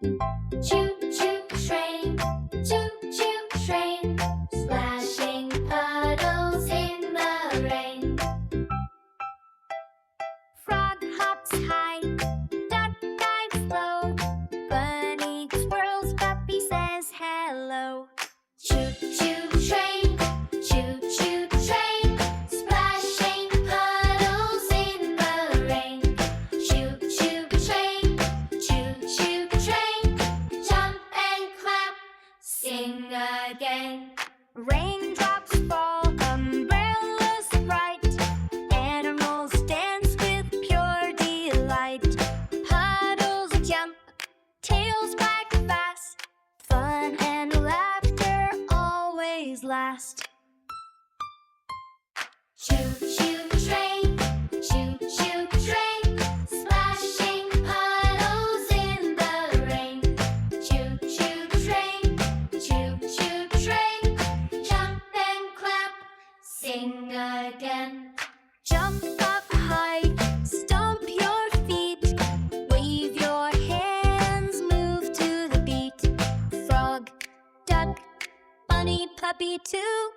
Choo-choo train, choo-choo train, splashing puddles in the rain. Frog hops high, duck dives low, bunny twirls, puppy says hello. Choo-choo train, choo-choo train, splashing puddles in the rain. Choo-choo train, choo-choo train, jump and clap, sing again. Raindrops fall, umbrellas bright, animals dance with pure delight. Puddles jump, tails wag fast, fun and laughter always last. Choo-choo train, choo-choo train, splashing puddles in the rain. Choo-choo train, choo-choo train, jump and clap, sing again. Jump up high, stomp your feet, wave your hands, move to the beat. Frog, duck, bunny, puppy too,